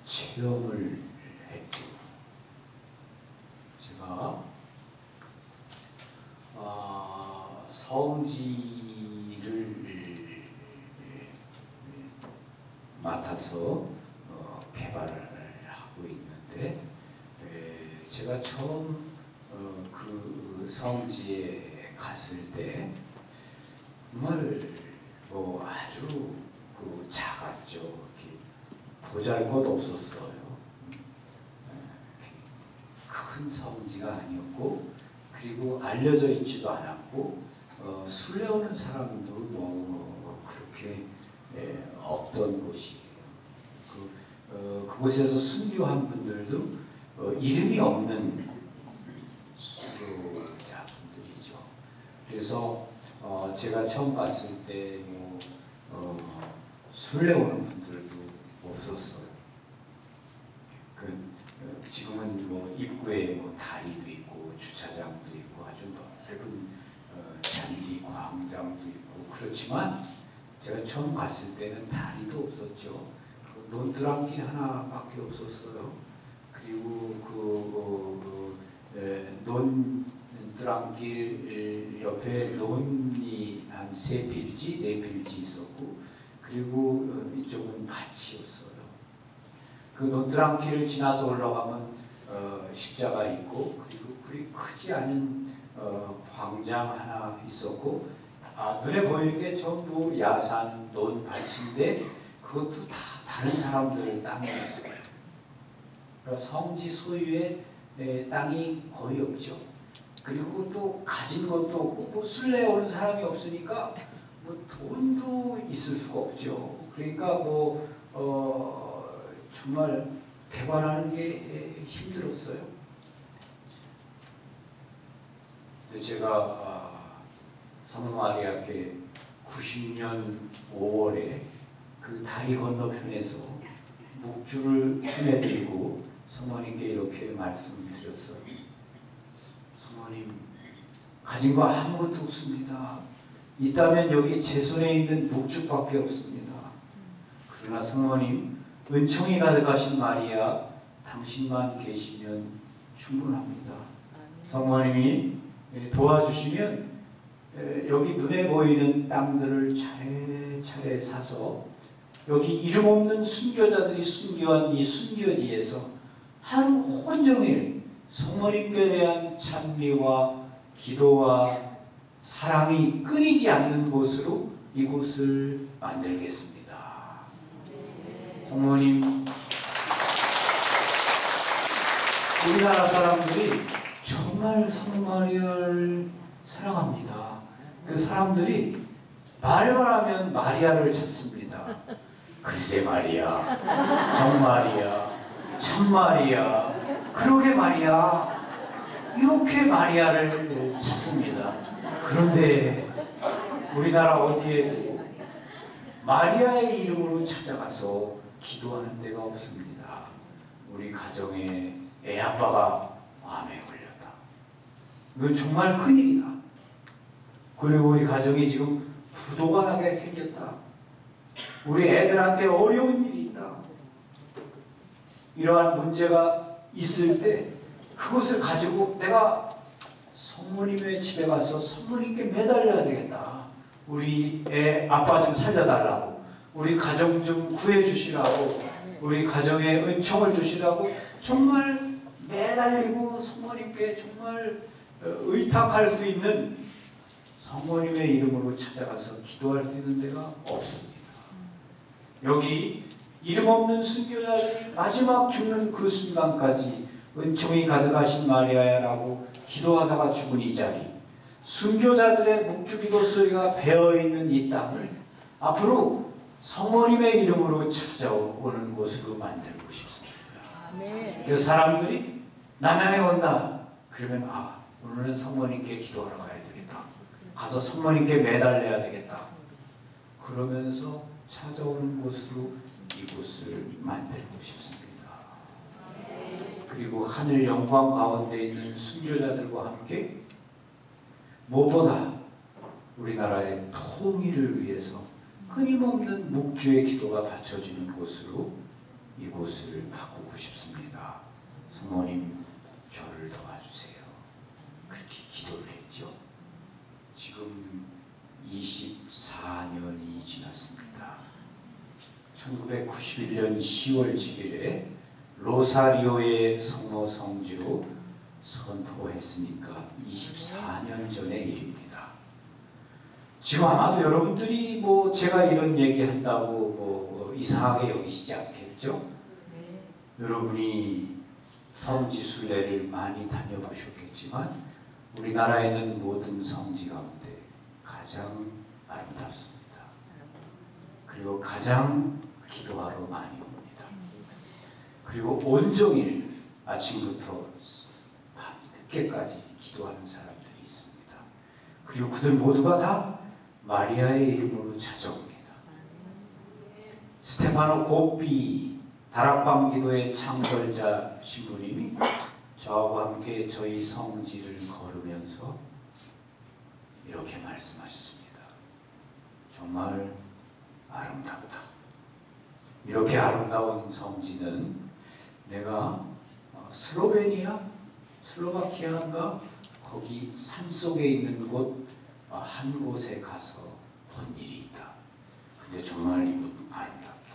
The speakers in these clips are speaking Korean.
체험을 했죠. 제가 성지를 맡아서 개발을 하고 있는데, 제가 처음 그 성지에 갔을 때 정말 아주 작았죠. 이렇게 보잘것 없었어요. 큰 성지가 아니었고, 그리고 알려져 있지도 않았고, 순례오는 사람도 그렇게 없던 곳이에요. 그곳에서 순교한 분들도 이름이 없는 순교자분들이죠. 그래서 제가 처음 봤을 때 순례오는 분들도 없었어요. 지금은 입구에 다리도 있고 주차장도 있고 아주 넓은 잔디 광장도 있고 그렇지만, 제가 처음 갔을 때는 다리도 없었죠. 논두렁길 하나밖에 없었어요. 그리고 논두렁길 옆에 논이 한 3필지, 4필지 있었고, 그리고 이쪽은 밭이었어요. 그 논두렁길을 지나서 올라가면 십자가 있고, 그리고 그리 크지 않은 광장 하나 있었고, 눈에 보이는 게 전부 야산 논밭인데 그것도 다 다른 사람들 땅이었어요. 그러니까 성지 소유의 땅이 거의 없죠. 그리고 또 가진 것도 없고, 순례 오는 사람이 없으니까 돈도 있을 수가 없죠. 그러니까 정말 개발하는 게 힘들었어요. 근데 제가 성모마리아께 90년 5월에 그 다리 건너편에서 묵주를 손에 들고 성모님께 이렇게 말씀을 드렸어요. 성모님, 가진 거 아무것도 없습니다. 있다면 여기 제 손에 있는 묵주밖에 없습니다. 그러나 성모님, 은총이 가득하신 마리아, 당신만 계시면 충분합니다. 성모님이 도와주시면 여기 눈에 보이는 땅들을 차례차례 사서 여기 이름 없는 순교자들이 순교한 이 순교지에서 하루 온종일 성모님께 대한 찬미와 기도와 사랑이 끊이지 않는 곳으로 이곳을 만들겠습니다. 성모님, 우리나라 사람들이 정말 성마리아를 사랑합니다. 그 사람들이 말만 하면 마리아를 찾습니다. 글쎄 마리아, 정마리아, 참마리아, 그러게 마리아, 이렇게 마리아를 찾습니다. 그런데 우리나라 어디에도 마리아의 이름으로 찾아가서 기도하는 데가 없습니다. 우리 가정에 애아빠가 암에 걸렸다. 이건 정말 큰일이다. 그리고 우리 가정이 지금 부도가 나게 생겼다. 우리 애들한테 어려운 일이 있다. 이러한 문제가 있을 때 그것을 가지고 내가 성모님의 집에 가서 성모님께 매달려야 되겠다. 우리 애 아빠 좀 살려달라고, 우리 가정 좀 구해주시라고, 우리 가정에 은총을 주시라고 정말 매달리고 성모님께 정말 의탁할 수 있는, 성모님의 이름으로 찾아가서 기도할 수 있는 데가 없습니다. 여기 이름 없는 순교자들이 마지막 죽는 그 순간까지 은총이 가득하신 마리아야라고 기도하다가 죽은 이 자리, 순교자들의 묵주기도 소리가 배어있는 이 땅을 앞으로 성모님의 이름으로 찾아오는 곳으로 만들고 싶습니다. 그래서 사람들이 남양에 온다 그러면 오늘은 성모님께 기도하러 가야 되겠다, 가서 성모님께 매달려야 되겠다, 그러면서 찾아오는 곳으로 이곳을 만들고 싶습니다. 그리고 하늘 영광 가운데 있는 순교자들과 함께 무엇보다 우리나라의 통일을 위해서 끊임없는 묵주의 기도가 바쳐지는 곳으로 이곳을 이곳을 바꾸고 싶습니다. 성모님 저를 도와주세요. 그렇게 기도를 했죠. 지금 24년이 지났습니다. 1991년 10월 7일에 로사리오의 성모 성지로 선포했으니까 24년 전의 일입니다. 지금 아마도 여러분들이 뭐 제가 이런 얘기 한다고 뭐 이상하게 여기시지 않겠죠? 네. 여러분이 성지 순례를 많이 다녀보셨겠지만 우리나라에 있는 모든 성지 가운데 가장 아름답습니다. 그리고 가장 기도하러 많이 옵니다. 그리고 온종일 아침부터 밤 늦게까지 기도하는 사람들이 있습니다. 그리고 그들 모두가 다 마리아의 이름으로 찾아옵니다. 스테파노 고삐 다락방 기도의 창설자 신부님이 저와 함께 저희 성지를 걸으면서 이렇게 말씀하셨습니다. 정말 아름답다. 이렇게 아름다운 성지는 내가 슬로베니아, 슬로바키아인가 거기 산속에 있는 곳 한 곳에 가서 본 일이 있다. 근데 정말 이곳 아름답다.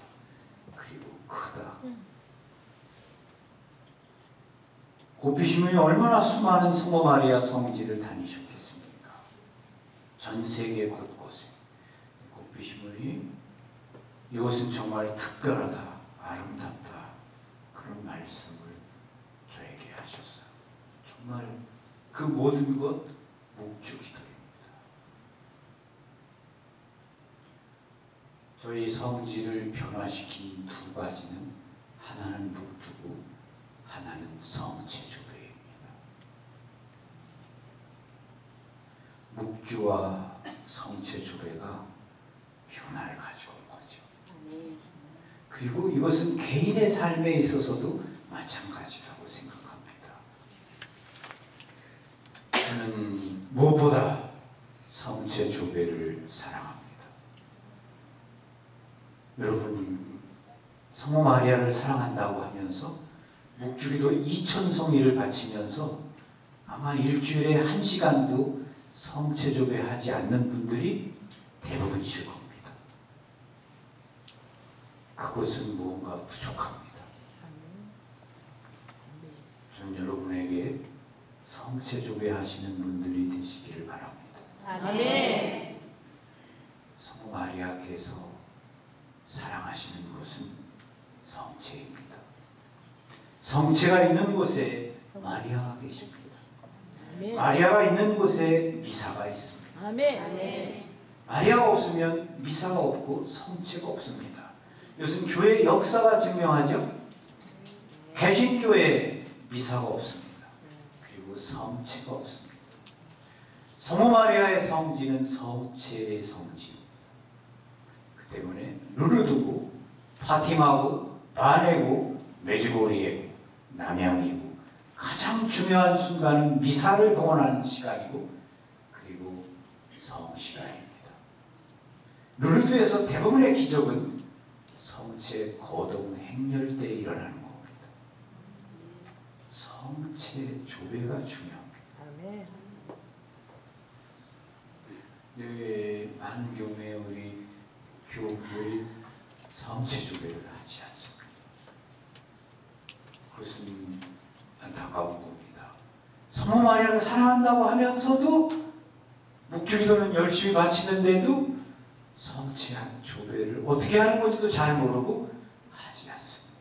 그리고 크다. 고피시민이 얼마나 수많은 성모 마리아 성지를 다니셨겠습니까? 전 세계 곳곳에 고피시민이 이곳은 정말 특별하다, 아름답다 그런 말씀을 저에게 하셨어요. 정말 그 모든 것 묵주기도입니다. 저희 성지를 변화시킨 두 가지는 하나는 묵주고 하나는 성체조배입니다. 묵주와 성체조배가 변화를 가져온 거죠. 그리고 이것은 개인의 삶에 있어서도 마찬가지라고 생각합니다. 저는 무엇보다 성체조배를 사랑합니다. 여러분, 성모 마리아를 사랑한다고 하면서 묵주기도 2000성일을 바치면서 아마 일주일에 1시간도 성체조배 하지 않는 분들이 대부분이실 겁니다. 그것은 무언가 부족합니다. 전 여러분에게 성체조배 하시는 분들이 되시기를 바랍니다. 아멘. 성모 마리아께서 사랑하시는 것은 성체입니다. 성체가 있는 곳에 마리아가 계십니다. 마리아가 있는 곳에 미사가 있습니다. 아멘. 마리아가 없으면 미사가 없고 성체가 없습니다. 이것은 교회의 역사가 증명하죠. 개신교회에 미사가 없습니다. 그리고 성체가 없습니다. 성모 마리아의 성지는 성체의 성지입니다. 그 때문에 루르드고 파티마고 바네고 메주고리에고 남양이고 가장 중요한 순간은 미사를 봉헌하는 시간이고 그리고 성시간입니다. 루르드에서 대부분의 기적은 성체 거동 행렬 때 일어나는 겁니다. 성체 조배가 중요합니다. 네, 많은 경우에 우리 교우들이 성체 조배를 하지 않습니다. 그것은 안타까운 겁니다. 성모 마리아를 사랑한다고 하면서도 묵주기도는 열심히 바치는데도 성체한 조배를 어떻게 하는 건지도 잘 모르고 하지 않습니다.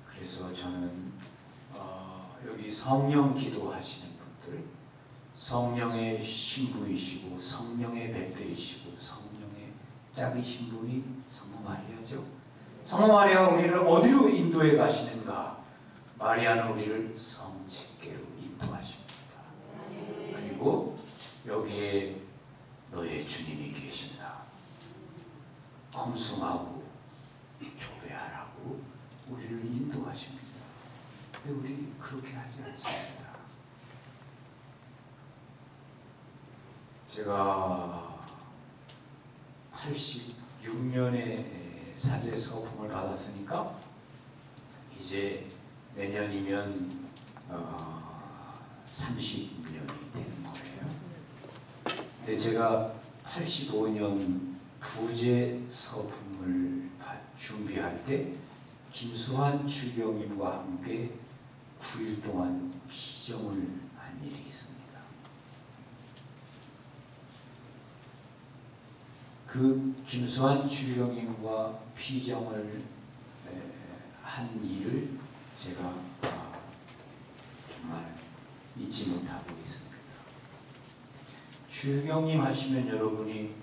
그래서 저는 여기 성령 기도하시는 분들, 성령의 신부이시고 성령의 배필이시고 성령의 짝이신 분이 성모 마리아죠. 성모 마리아가 우리를 어디로 인도해 가시는가? 마리아는 우리를 성체께로 인도하십니다. 그리고 여기에 너의 주님이 계신다. 검승하고 조배하라고 우리를 인도하십니다. 근데 우리 그렇게 하지 않습니다. 제가 6년의 사제 서품을 받았으니까 이제 내년이면 30년이 되는 거예요. 근데 제가 85년 부제 서품을 준비할 때 김수환 주경님과 함께 9일 동안 피정을 한 일이 있습니다. 그 김수환 주경님과 피정을 한 일을 제가 정말 잊지 못하고 있습니다. 주경님 하시면 여러분이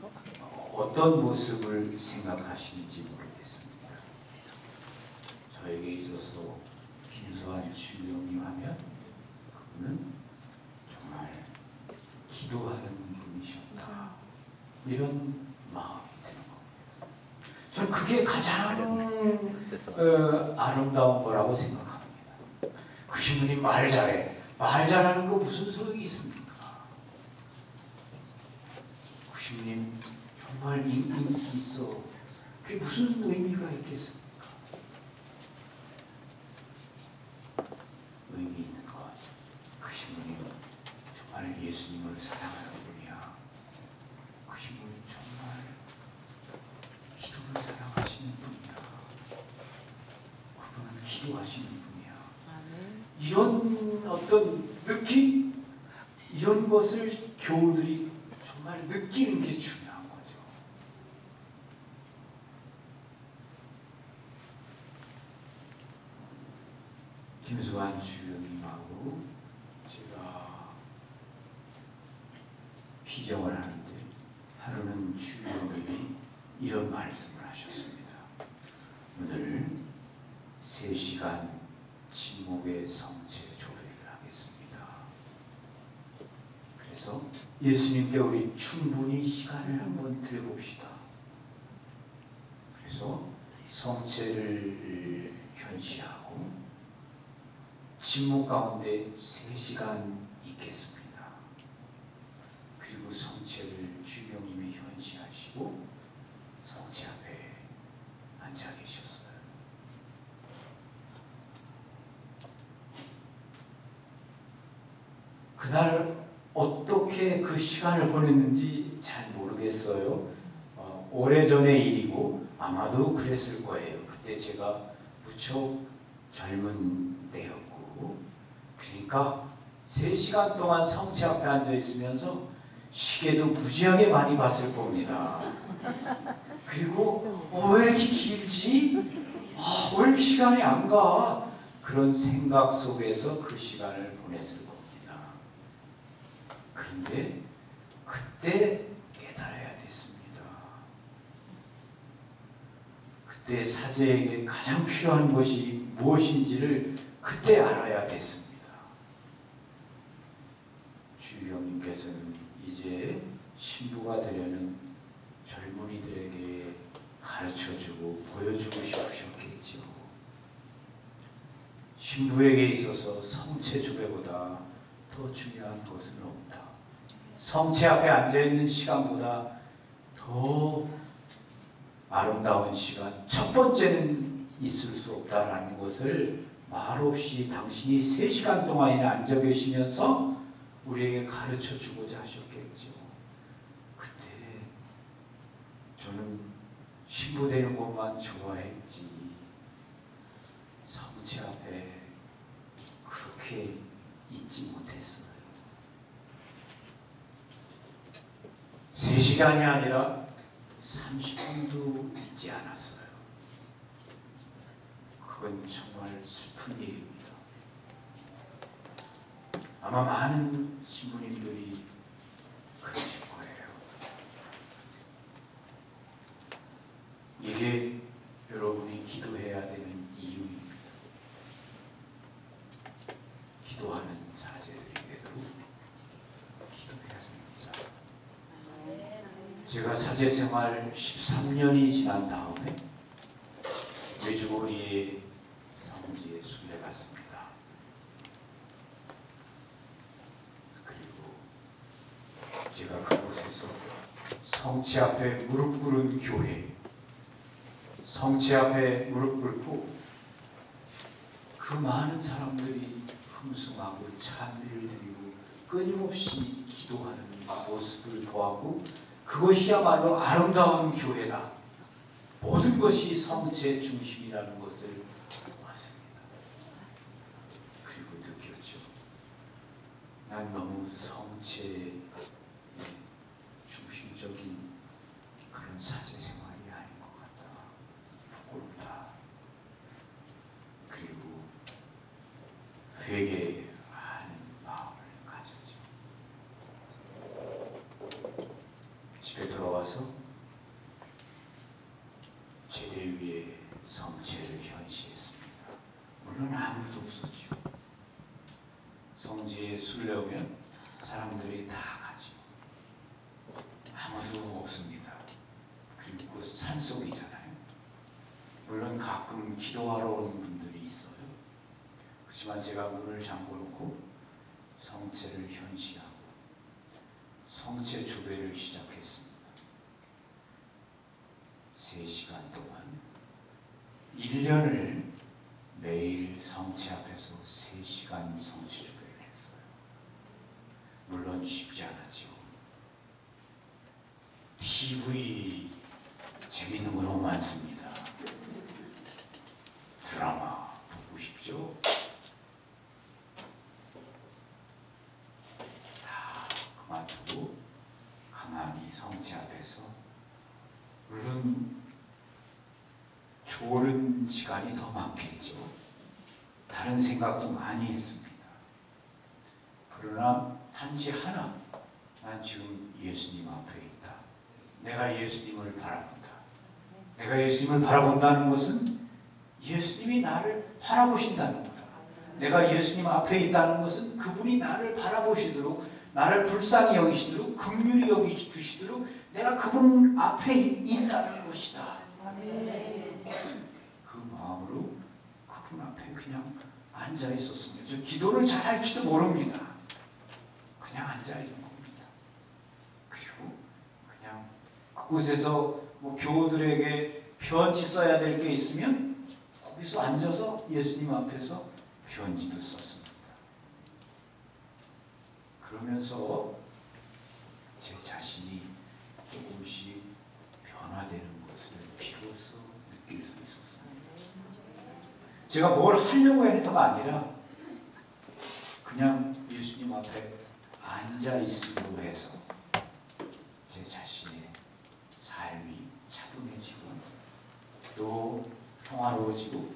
어떤 모습을 생각하시는지 모르겠습니다. 저에게 있어서 김수환 주경님 하면 그분은 정말 기도하는 분이셨다, 이런 마음이 드는 겁니다. 저는 그게 가장 아름다운 거라고 생각합니다. 그 신부님 말 잘해. 말 잘하는 거 무슨 소용이 있습니까? 그 신부님 정말 인기 있어. 그게 무슨 의미가 있겠습니까? 의미 있는 것. 그 신부님 정말 예수님을 사랑하는 분이야. 그 신부님 정말 기도를 사랑하시는 분이야. 그분은 기도하시는 분이야. 이런 어떤 느낌, 이런 것을 교우들이 정말 느끼는 게 중요한 거죠. 김수환 주님하고 제가 피정을 하는데 하루는 주님이 이런 말씀을 하셨습니다. 오늘 3시간 침묵의 성체 조회를 하겠습니다. 그래서 예수님께 우리 충분히 시간을 한번 드려봅시다. 그래서 성체를 현시하고 침묵 가운데 3시간 있겠습니다. 그리고 성체를 주경님이 현시하시고 성체 앞에 앉아 계셨어요. 그날 어떻게 그 시간을 보냈는지 잘 모르겠어요. 오래전의 일이고 아마도 그랬을 거예요. 그때 제가 무척 젊은 때였고, 그러니까 3시간 동안 성체 앞에 앉아 있으면서 시계도 무지하게 많이 봤을 겁니다. 그리고 왜 이렇게 길지? 왜 이렇게 시간이 안 가? 그런 생각 속에서 그 시간을 보냈을 겁니다. 그런데 그때 깨달아야 됐습니다. 그때 사제에게 가장 필요한 것이 무엇인지를 그때 알아야 됐습니다. 주경님께서는 이제 신부가 되려는 젊은이들에게 가르쳐주고 보여주고 싶으셨겠죠. 신부에게 있어서 성체 조배보다 더 중요한 것은 없다. 성체 앞에 앉아있는 시간보다 더 아름다운 시간, 첫 번째는 있을 수 없다라는 것을 말없이 당신이 3시간 동안이나 앉아 계시면서 우리에게 가르쳐 주고자 하셨겠죠. 그때 저는 신부 되는 것만 좋아했지 성체 앞에 그렇게 잊지 못했어요. 3시간이 아니라 30분도 잊지 않았어요. 그건 정말 슬픈 일입니다. 아마 많은 신부님들이 그러실 거예요. 이게 여러분이 기도해야 되는 이유입니다. 기도하는 사제들에게도 기도해야 됩니다. 제가 사제 생활 13년이 지난 다음에 외주거리의 성지에 순례 갔습니다. 그리고 제가 그곳에서 성체 앞에 무릎 꿇은 교회, 성체 앞에 무릎 꿇고 그 많은 사람들이 hum승하고 찬미를 드리고 끊임없이 기도하는 모습을 보았고, 그것이야말로 아름다운 교회다. 모든 것이 성체 중심이라는 것을 보았습니다. 그리고 느꼈죠. 난 너무 성체 중심적인 그런 사제 생활이 아닌 것 같다. 부끄럽다. 그리고 회개하는 마음을 가졌죠. 집에 돌아와서 제대 위에 성체를 현시했습니다. 물론 아무도 없었죠. 성지에 술래오면 사람들이 다 가죠. 아무도 없습니다. 그리고 산속이잖아요. 물론 가끔 기도하러 오는 분들이 있어요. 그렇지만 제가 문을 잠궈놓고 성체를 현시하고 성체 조배를 시작했습니다. 3시간 동안 1년을 매일 성체 앞에서 3시간 성체 조배를 했어요. 물론 쉽지 않았죠. TV 재밌는 거 너무 많습니다. 드라마 보고 싶죠? 다 그만두고 가만히 성체 앞에서, 물론 좋은 시간이 더 많겠죠. 다른 생각도 많이 했습니다. 그러나 단지 하나, 난 지금 예수님 앞에 있다. 내가 예수님을 바라본다. 내가 예수님을 바라본다는 것은 예수님이 나를 바라보신다는 거다. 내가 예수님 앞에 있다는 것은 그분이 나를 바라보시도록, 나를 불쌍히 여기시도록, 긍휼히 여기시도록 내가 그분 앞에 있다는 것이다. 그 마음으로 그분 앞에 그냥 앉아 있었습니다. 저 기도를 잘할지도 모릅니다. 그냥 앉아 있는 겁니다. 그리고 그냥 그곳에서 뭐 교우들에게 편지 써야 될 게 있으면 거기서 앉아서 예수님 앞에서 편지도 썼습니다. 그러면서 제 자신이 조금씩 변화되는 것을 비로소 느낄 수 있었습니다. 제가 뭘 하려고 해서가 아니라 그냥 예수님 앞에 앉아 있음으로 해서 제 자신의 삶이 차분해지고 또 평화로워지고,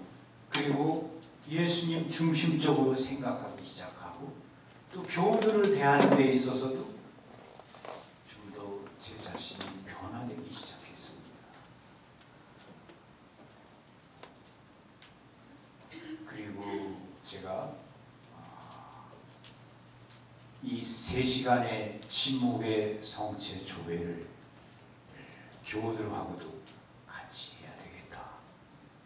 그리고 예수님 중심적으로 생각하기 시작하고, 또 교우들을 대하는 데 있어서도 좀 더 제 자신이 변화되기 시작했습니다. 그리고 제가 이 3시간의 침묵의 성체 조회를 교우들하고도 같이 해야 되겠다.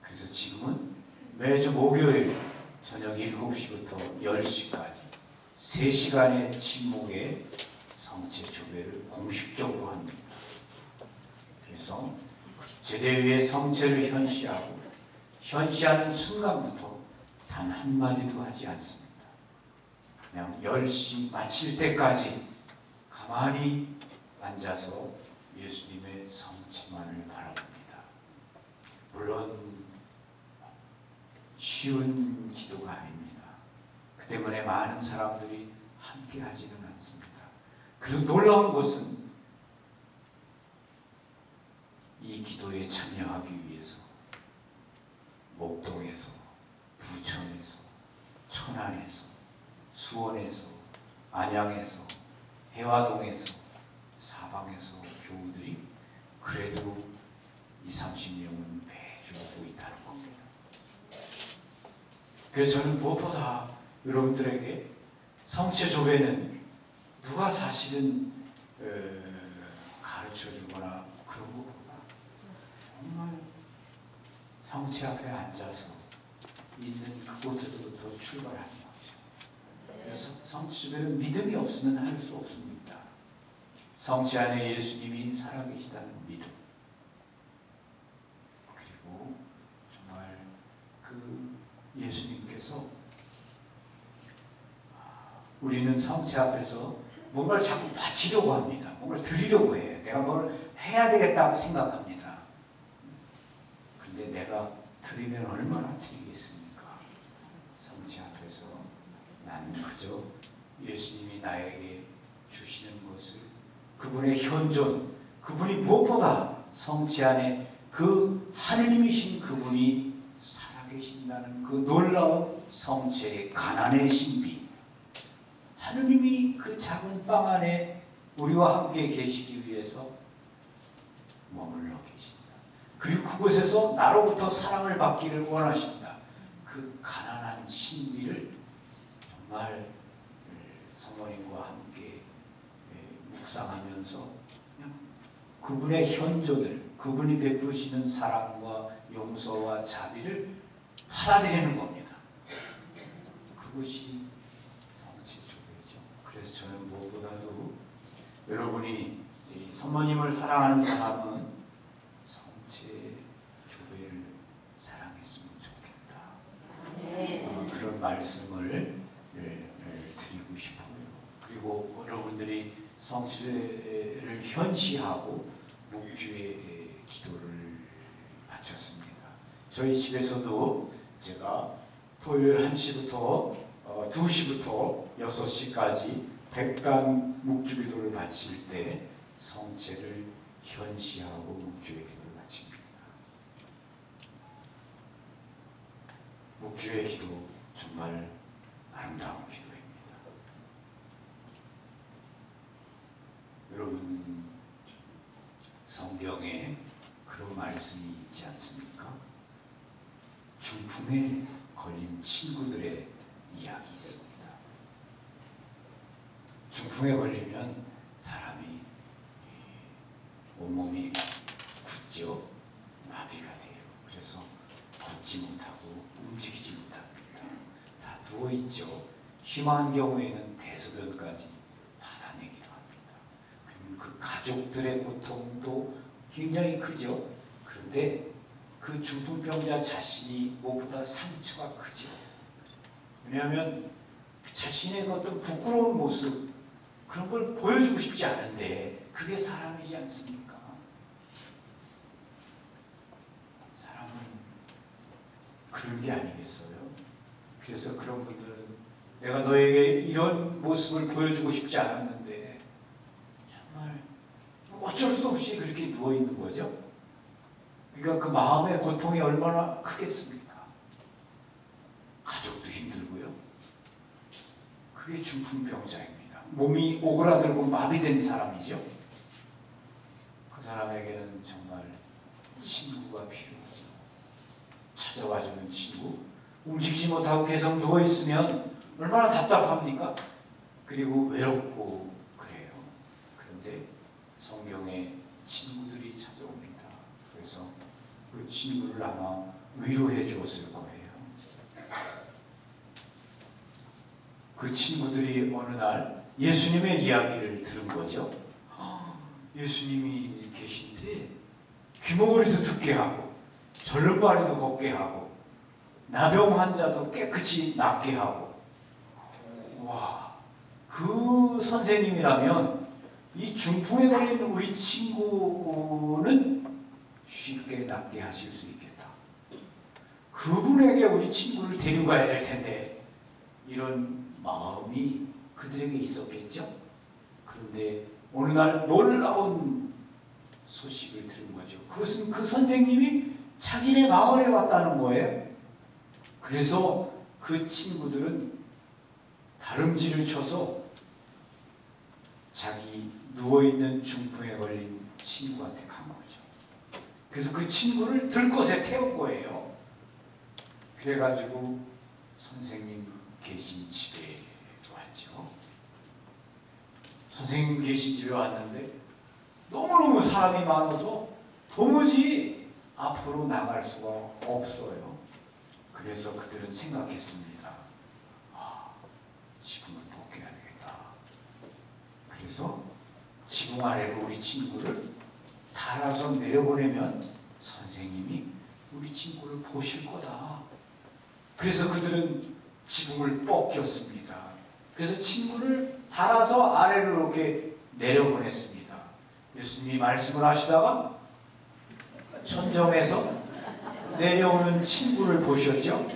그래서 지금은 매주 목요일 저녁 7시부터 10시까지 3시간의 침묵의 성체 조회를 공식적으로 합니다. 그래서 제대 위에 성체를 현시하고, 현시하는 순간부터 단 한마디도 하지 않습니다. 그냥 10시 마칠 때까지 가만히 앉아서 예수님의 성체만을 바라봅니다. 물론 쉬운 기도가 아닙니다. 그 때문에 많은 사람들이 함께 하지는 않습니다. 그래서 놀라운 것은 이 기도에 참여하기 위해서 목동에서, 부천에서, 천안에서, 수원에서, 안양에서, 해화동에서, 사방에서 교우들이 그래도 20-30명은 매주 오고 있다는 겁니다. 그래서 저는 무엇보다 여러분들에게 성체 조배는 누가 사실은 가르쳐주거나 그런 것보다 정말 성체 앞에 앉아서 있는 그곳에서부터 출발하는 거죠. 그래서 성체 조배는 믿음이 없으면 할 수 없습니다. 성체 안에 예수님이 살아계시다는 믿음, 그리고 우리는 성체 앞에서 뭔가를 자꾸 바치려고 합니다. 뭔가를 드리려고 해. 내가 뭘 해야 되겠다고 생각합니다. 근데 내가 드리면 얼마나 드리겠습니까? 성체 앞에서 나는 그저 예수님이 나에게 주시는 것을, 그분의 현존, 그분이 무엇보다 성체 안에 그 하느님이신 그분이 살아계신다는 그 놀라운 성체의 가난의 신비, 하느님이 그 작은 빵 안에 우리와 함께 계시기 위해서 머물러 계신다. 그리고 그곳에서 나로부터 사랑을 받기를 원하신다. 그 가난한 신비를 정말 성모님과 함께 묵상하면서 그분의 현존을, 그분이 베푸시는 사랑과 용서와 자비를 받아들이는 겁니다. 그것이 성체 교회죠. 그래서 저는 무엇보다도 여러분이 성모님을 사랑하는 사람은 성체 교회를 사랑했으면 좋겠다. 그런 말씀을 드리고 싶어요. 그리고 여러분들이 성체를 현시하고 묵주의 기도를 바쳤습니다. 저희 집에서도 제가 토요일 1시부터 2시부터 6시까지 백간 묵주 기도를 바칠 때 성체를 현시하고 묵주의 기도를 바칩니다. 묵주의 기도 정말 아름다운 기도입니다. 여러분, 성경에 그런 말씀이 있지 않습니까? 중풍에 걸린 친구들의 이야기 있습니다. 중풍에 걸리면 사람이 온몸이 굳죠. 마비가 돼요. 그래서 걷지 못하고 움직이지 못합니다. 다 누워있죠. 심한 경우에는 대소변까지 받아내기도 합니다. 그럼 그 가족들의 고통도 굉장히 크죠. 그런데 그 중풍병자 자신이 무엇보다 상처가 크죠. 왜냐하면 자신의 어떤 부끄러운 모습, 그런 걸 보여주고 싶지 않은데 그게 사람이지 않습니까? 사람은 그런 게 아니겠어요? 그래서 그런 분들은 내가 너에게 이런 모습을 보여주고 싶지 않았는데 정말 어쩔 수 없이 그렇게 누워있는 거죠. 그러니까 그 마음의 고통이 얼마나 크겠습니까? 가족도 힘들고요. 그게 중풍병자입니다. 몸이 오그라들고 마비된 사람이죠. 그 사람에게는 정말 친구가 필요하죠. 찾아와주는 친구. 움직이지 못하고 계속 누워있으면 얼마나 답답합니까? 그리고 외롭고 그래요. 그런데 성경에 친구들이 찾아옵니다. 그래서 그 친구를 아마 위로해 주었을 거예요. 그 친구들이 어느 날 예수님의 이야기를 들은 거죠. 예수님이 계신데 귀머거리도 듣게 하고 절름발이도 걷게 하고 나병 환자도 깨끗이 낫게 하고, 와, 그 선생님이라면 이 중풍에 걸린 우리 친구는 쉽게 낫게 하실 수 있겠다. 그분에게 우리 친구를 데려가야 될 텐데, 이런 마음이 그들에게 있었겠죠. 그런데 어느 날 놀라운 소식을 들은 거죠. 그것은 그 선생님이 자기네 마을에 왔다는 거예요. 그래서 그 친구들은 다름질을 쳐서 자기 누워있는 중풍에 걸린 친구한테 간 거죠. 그래서 그 친구를 들것에 태운 거예요. 그래가지고 선생님 계신 집에 왔죠. 선생님 계신 집에 왔는데 너무너무 사람이 많아서 도무지 앞으로 나갈 수가 없어요. 그래서 그들은 생각했습니다. 지붕을 벗겨야 되겠다. 그래서 지붕 아래로 우리 친구를 달아서 내려보내면 선생님이 우리 친구를 보실 거다. 그래서 그들은 지붕을 벗겼습니다. 그래서 친구를 달아서 아래로 이렇게 내려보냈습니다. 예수님이 말씀을 하시다가 천정에서 내려오는 친구를 보셨죠?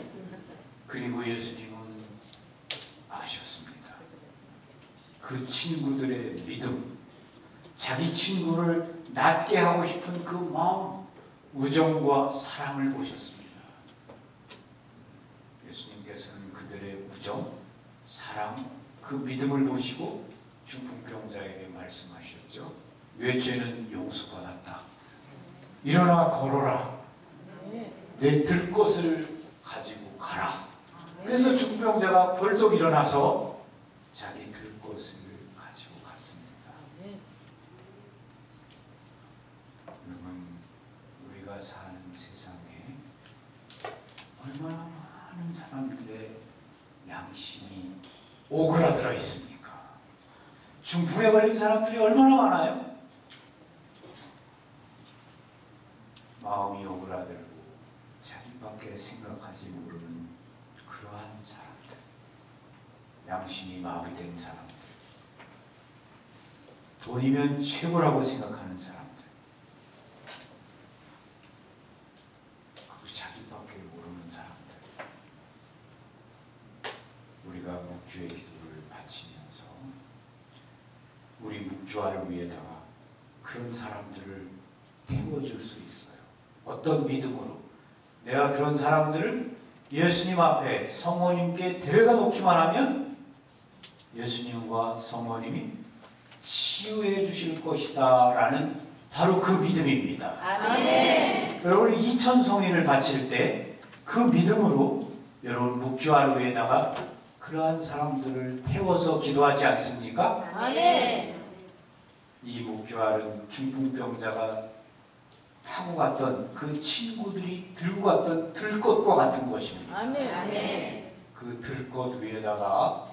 그리고 예수님은 아셨습니다. 그 친구들의 믿음, 자기 친구를 낫게 하고 싶은 그 마음, 우정과 사랑을 보셨습니다. 예수님께서는 그들의 우정, 사랑, 그 믿음을 보시고 중풍병자에게 말씀하셨죠. 내 죄는 용서받았다. 일어나 걸어라. 내 들것을 가지고 가라. 그래서 중풍병자가 벌떡 일어나서 자기 들것을 가지고 갔습니다. 여러분, 우리가 사는 세상에 얼마나 많은 사람들의 양심이 오그라들어 있습니까? 중풍에 걸린 사람들이 얼마나 많아요? 마음이 오그라들고 자기밖에 생각하지 모르는 그러한 사람들, 양심이 마비된 사람들, 돈이면 최고라고 생각하는 사람들, 그리고 자기밖에 모르는 사람들, 우리가 묵주의 기도를 바치면서 우리 묵주아를 위해다가 그런 사람들을 태워줄 수 있어요. 어떤 믿음으로? 내가 그런 사람들을 예수님 앞에 성모님께 데려다 놓기만 하면 예수님과 성모님이 치유해 주실 것이다 라는 바로 그 믿음입니다. 아멘. 여러분, 이천성인을 바칠 때 그 믿음으로 여러분 묵주알 위에다가 그러한 사람들을 태워서 기도하지 않습니까? 아멘. 이 묵주알은 중풍병자가 타고 갔던 그 친구들이 들고 갔던 들것과 같은 것입니다. 아멘. 그 들것 위에다가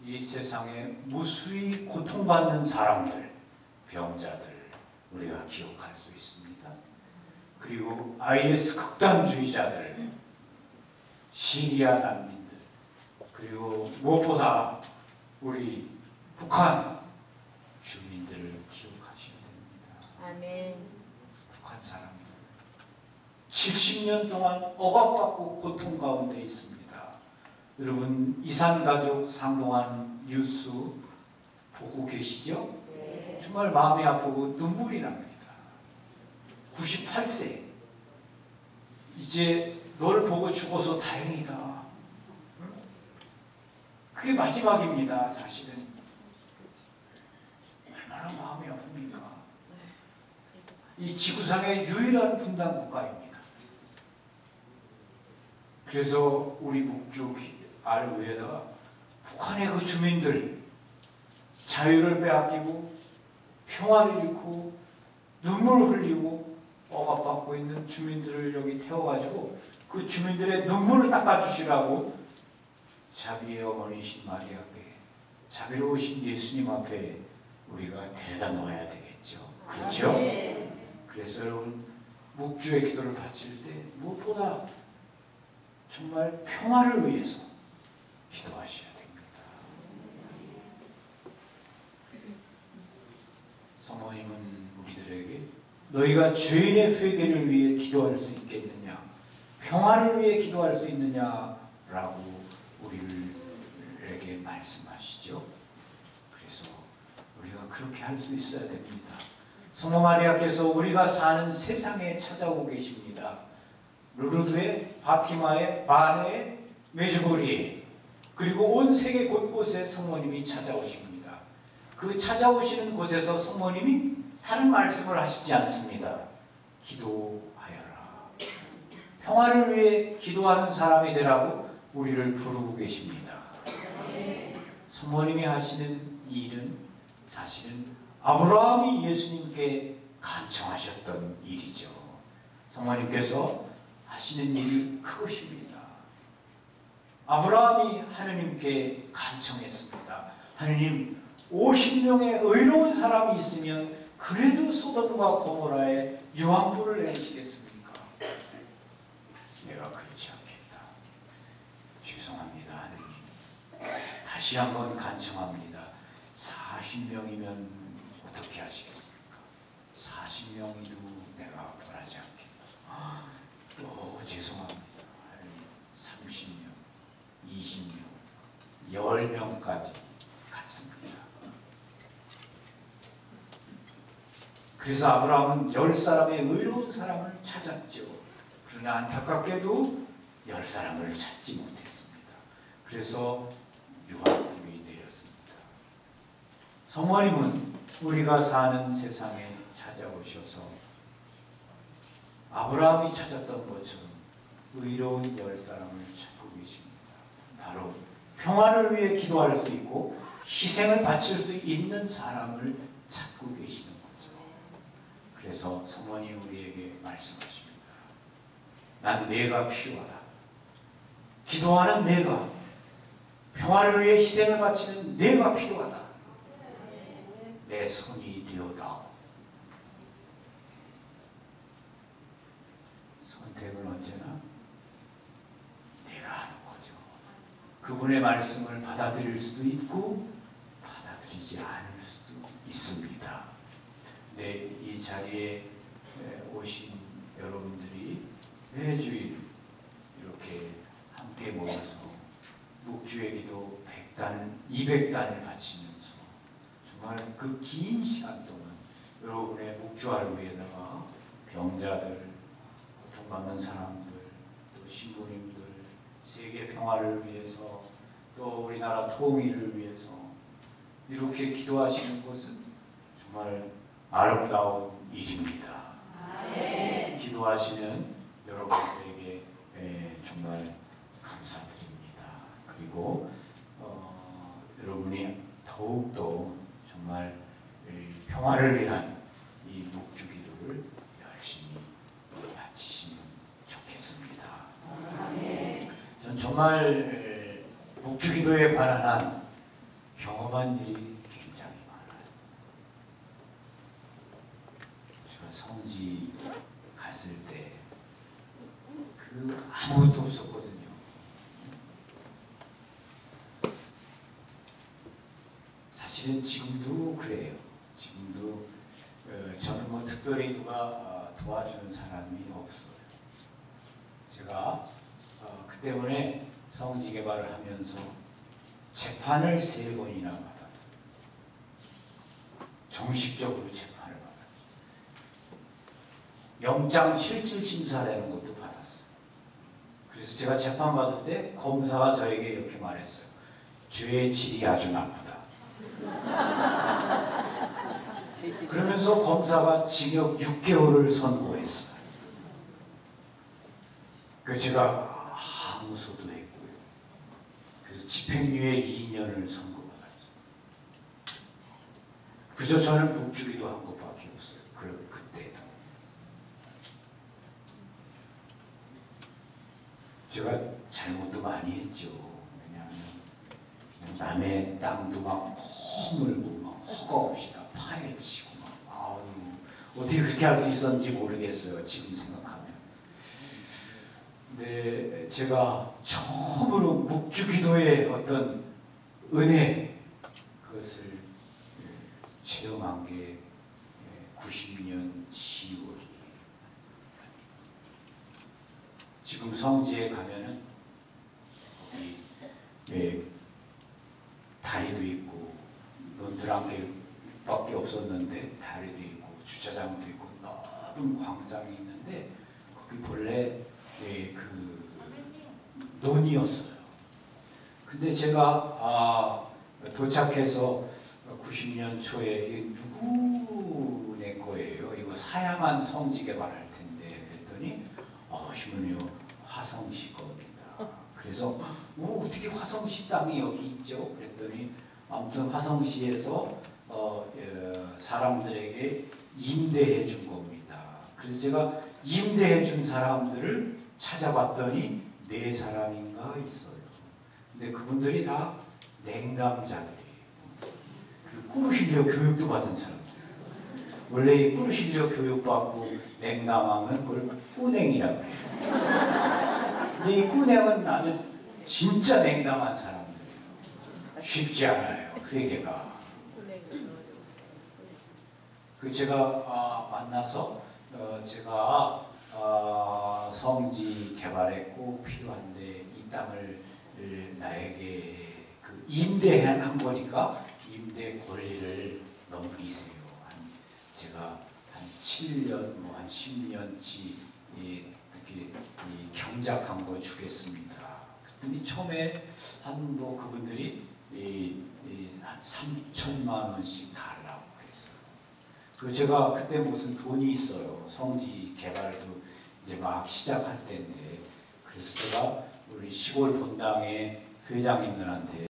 이 세상에 무수히 고통받는 사람들, 병자들 우리가 기억할 수 있습니다. 그리고 IS 극단주의자들, 시리아 난민들, 그리고 무엇보다 우리 북한 주민들을 기억하셔야 됩니다. 아멘. 북한 사람들 70년 동안 억압받고 고통 가운데 있습니다. 여러분, 이산가족 상봉한 뉴스 보고 계시죠? 네. 정말 마음이 아프고 눈물이 납니다. 98세. 이제 널 보고 죽어서 다행이다. 그게 마지막입니다. 사실은. 얼마나 마음이 아픕니까? 이 지구상의 유일한 분단 국가입니다. 그래서 우리 묵주 알 위에다가 북한의 그 주민들 자유를 빼앗기고 평화를 잃고 눈물을 흘리고 억압받고 있는 주민들을 여기 태워가지고 그 주민들의 눈물을 닦아주시라고 자비의 어머니신 마리아께, 자비로우신 예수님 앞에 우리가 데려다 놓아야 되겠죠. 그렇죠? 그래서 여러분, 묵주의 기도를 바칠 때 무엇보다 정말 평화를 위해서 기도하셔야 됩니다. 성모님은 우리들에게 너희가 죄인의 회개를 위해 기도할 수 있겠느냐, 평화를 위해 기도할 수 있느냐라고 우리에게 말씀하시죠. 그래서 우리가 그렇게 할 수 있어야 됩니다. 성모 마리아께서 우리가 사는 세상에 찾아오고 계십니다. 루르드에, 파티마에, 바네에, 메주고리에, 그리고 온 세계 곳곳에 성모님이 찾아오십니다. 그 찾아오시는 곳에서 성모님이 다른 말씀을 하시지 않습니다. 기도하여라. 평화를 위해 기도하는 사람이 되라고 우리를 부르고 계십니다. 성모님이 하시는 일은 사실은 아브라함이 예수님께 간청하셨던 일이죠. 성모님께서 하시는 일이 그것입니다. 아브라함이 하느님께 간청했습니다. 하느님, 50명의 의로운 사람이 있으면 그래도 소돔과 고모라에 유황불을 내리시겠습니까? 내가 그렇지 않겠다. 죄송합니다, 하느님. 다시 한번 간청합니다. 40명이면 어떻게 하시겠습니까? 40명이도 내가 원하지 않겠다. 죄송합니다. 30명, 20명, 10명까지 갔습니다. 그래서 아브라함은 10사람의 의로운 사람을 찾았죠. 그러나 안타깝게도 10사람을 찾지 못했습니다. 그래서 유황불이 내렸습니다. 성모님은 우리가 사는 세상에 찾아오셔서 아브라함이 찾았던 것처럼 의로운 10사람을 찾고 계십니다. 바로 평화를 위해 기도할 수 있고 희생을 바칠 수 있는 사람을 찾고 계시는 거죠. 그래서 성모님 우리에게 말씀하십니다. 난 내가 필요하다. 기도하는 내가, 평화를 위해 희생을 바치는 내가 필요하다. 내 손이 되어다오. 선택은 언제나 내가 하는 거죠. 그분의 말씀을 받아들일 수도 있고 받아들이지 않을 수도 있습니다. 네, 이 자리에 오신 여러분들이 매주일 이렇게 함께 모여서 묵주의 기도 100단, 200단을 바치면서 정말 그 긴 시간 동안 여러분의 묵주하를 위해다가 병자들, 고통받는 사람들, 또 신부님들, 세계 평화를 위해서, 또 우리나라 통일을 위해서 이렇게 기도하시는 것은 정말 아름다운 일입니다. 기도하시는 여러분들에게 정말 감사드립니다. 그리고 여러분이 더욱더 정말 평화를 위한 이 묵주기도를 열심히 바치시면 좋겠습니다. 전 정말 묵주기도에 관한 경험한 일이 굉장히 많아요. 제가 성지 갔을 때 아무것도 없었거든요. 사실은 지금도 그래요. 지금도 저는 뭐 특별히 누가 도와주는 사람이 없어요. 제가 그 때문에 성지 개발을 하면서 재판을 3번이나 받았어요. 정식적으로 재판을 받았어요. 영장 실질 심사라는 것도 받았어요. 그래서 제가 재판 받을 때 검사가 저에게 이렇게 말했어요. 죄의 질이 아주 나쁘다. 그러면서 검사가 징역 6개월을 선고했어요. 그래서 제가 항소도 했고요. 그래서 집행유예 2년을 선고받았죠. 그저 저는 묵주기도 한 것밖에 없어요. 그때도. 제가 잘못도 많이 했죠. 왜냐하면 그냥 남의 땅도 막 허물고 막 허가 없이 다 파헤치고 막 어떻게 그렇게 할 수 있었는지 모르겠어요. 지금 생각하면. 근데 제가 처음으로 묵주기도의 어떤 은혜 그것을 체험한 게 90년 10월이에요. 지금 성지에 가면은 거기 다리도 있고 런드랑길밖에 없었는데 다리도 있고 주차장도 있고 넓은 광장이 있는데 거기 본래 그 논이었어요. 근데 제가 도착해서 90년 초에 누구네 거예요? 이거 사양한 성지 개발할 텐데 그랬더니 신문이요 화성시 겁니다. 그래서 어떻게 화성시 땅이 여기 있죠? 그랬더니 아무튼 화성시에서 사람들에게 임대해 준 겁니다. 그래서 제가 임대해 준 사람들을 찾아봤더니 4사람인가 있어요. 근데 그분들이 다 냉담자들이에요. 그리고 꾸르실려 교육도 받은 사람들. 원래 이 꾸르실려 교육받고 냉담하면 그걸 꾸냉이라고 해요. 근데 이 꾸냉은 아주 진짜 냉담한 사람들이에요. 쉽지 않아요. 회개가. 그 제가 만나서 제가 성지 개발에 꼭 필요한데 이 땅을 나에게 그 임대한 거니까 임대 권리를 넘기세요. 제가 한 7년, 뭐 한 10년치 이렇게 경작한 거 주겠습니다. 그랬더니 처음에 한 뭐 그분들이 한 3천만 원씩 달라고 그랬어요. 그 제가 그때 무슨 돈이 있어요. 성지 개발도 이제 막 시작할 때인데 그래서 제가 우리 시골 본당의 회장님들한테